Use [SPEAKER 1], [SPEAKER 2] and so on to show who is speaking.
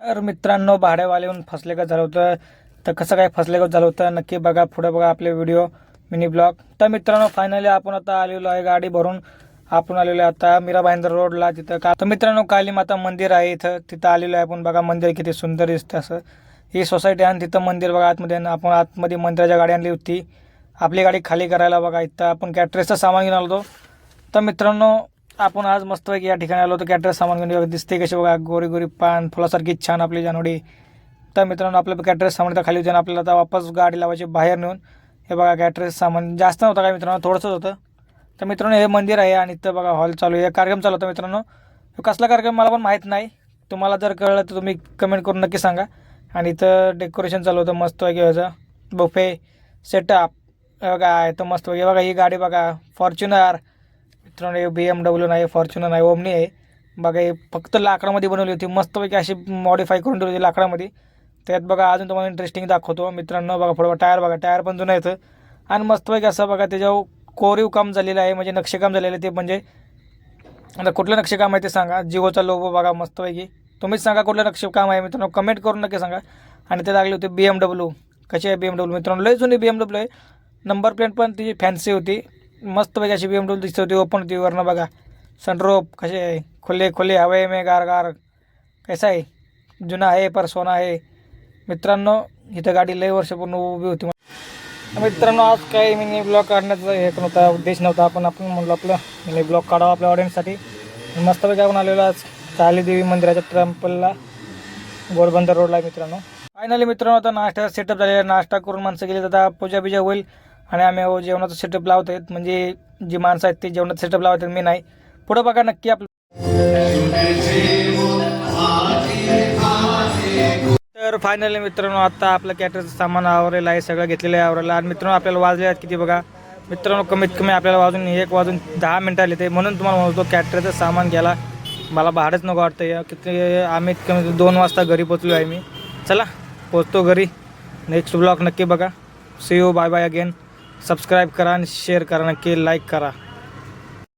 [SPEAKER 1] तर मित्रांनो, भाड्यावाले येऊन फसले का झालं होतं, तर कसं काय फसले का झालं होतं नक्की बघा, पुढे बघा आपले व्हिडिओ मिनी ब्लॉग. तर मित्रांनो, फायनली आपण आता आलेलो आहे गाडी भरून. आपण आलेलो आहे आता मीरा भाईंदर रोडला. तिथं का तर मित्रांनो, काली माता मंदिर आहे इथं. तिथं आलेलो आहे आपण. बघा मंदिर किती सुंदर दिसतं असं. ही सोसायटी आहे आणि तिथं मंदिर बघा आतमध्ये. आपण आतमध्ये मंदिराच्या गाडी आणली होती आपली गाडी खाली करायला. बघा इथं आपण कॅटरेसचं सामान घेऊन आलो होतो. तर मित्रांनो, आपण आज मस्तपैकी या ठिकाणी आलो होतो कॅटरेस सामान घेऊन. दिसते कशी बघा, गोरी गोरी पान फुलासारखी छान आपली जानवडी. तर मित्रांनो, आपलं कॅटरेस सामान तर खाली होते आणि आपल्याला आता वापस गाडी लावायची बाहेर नेऊन. हे बघा कॅटरेस सामान जास्त नव्हतं काय मित्रांनो, थोडंसंच होतं. तर मित्रांनो, हे मंदिर आहे आणि इथं बघा हॉल चालू आहे, कार्यक्रम चालू होता मित्रांनो. कसला कार्यक्रम मला पण माहीत नाही. तुम्हाला जर कळलं तर तुम्ही कमेंट करून नक्की सांगा. आणि इथं डेकोरेशन चालू होतं मस्त वगैरे व्हायचं, बुफे सेटअप. बघा आहे तर मस्त वगैरे. बघा ही गाडी बघा, फॉर्च्युनर. मित्रांनो, हे BMW नाही, फॉर्च्युनर नाही, ओमनी आहे. बघा हे फक्त लाकडामध्ये बनवली होती, मस्तपैकी अशी मॉडिफाय करून ठेवली होती लाकडामध्ये. त्यात बघा अजून तुम्हाला इंटरेस्टिंग दाखवतो मित्रांनो. बघा पुढं टायर बघा, टायर पण जुनं येतं आणि मस्तपैकी असं बघा त्याच्यावर कोरीव काम झालेलं आहे, म्हणजे नक्षीकाम झालेलं आहे ते. म्हणजे आता कुठलं नक्षीकाम आहे ते सांगा. जिओचा लोगो बघा मस्तपैकी. तुम्हीच सांगा कुठलं नक्षीकाम आहे मित्रांनो, कमेंट करून नक्की सांगा. आणि ते लागले होते BMW. कशी आहे BMW मित्रांनो, लय जुनी BMW आहे. नंबर प्लेट पण तिची फॅन्सी होती, मस्तपैकी अशी BMW दिसत होती. ओपन होती वरनं बघा. सनरूफ कसे आहे, खुले खुले हवे में गार गार. कैसा आहे, जुना आहे पर सोना आहे. मित्रांनो, इथं गाडी लय वर्षपूर्ण उभी होती. मित्रांनो, आज काही मिनी ब्लॉग काढण्याचा हे नव्हता, उद्देश नव्हता. आपण म्हणलो आपलं मिनी ब्लॉग काढावं आपल्या ऑडियन्ससाठी. मस्तपैकी आपण आलेलो आज काली देवी मंदिराच्या टेम्पलला, घोडबंदर रोडला मित्रांनो. फायनली मित्रांनो, आता नाश्ता सेटअप झालेला. नाश्ता करून माणसं गेली, आता पूजा बिजा होईल आणि आम्ही जेवणाचं सेटअप लावत आहेत. म्हणजे जी माणसं आहेत ते जेवणाचं सेटअप लावत आहेत, मी नाही. पुढं बघा नक्की आपलं. तर फायनली मित्रांनो, आता आपलं कॅटरचं सामान आवरलेलं आहे, सगळं घेतलेलं आहे आवरायला. आणि मित्रांनो, आपल्याला वाजले आहेत किती बघा मित्रांनो, कमीत कमी आपल्याला 1 वाजून 10 मिनटं आले ते. म्हणून तुम्हाला म्हणतो कॅटरचं सामान घ्यायला मला भाडंच नको वाटतं. या किती आम्ही कमी 2 वाजता घरी पोचलो आहे मी. चला पोचतो घरी. नेक्स्ट ब्लॉग नक्की बघा. See you, bye bye again. Subscribe करा आणि शेअर करा, नक्की लाईक करा.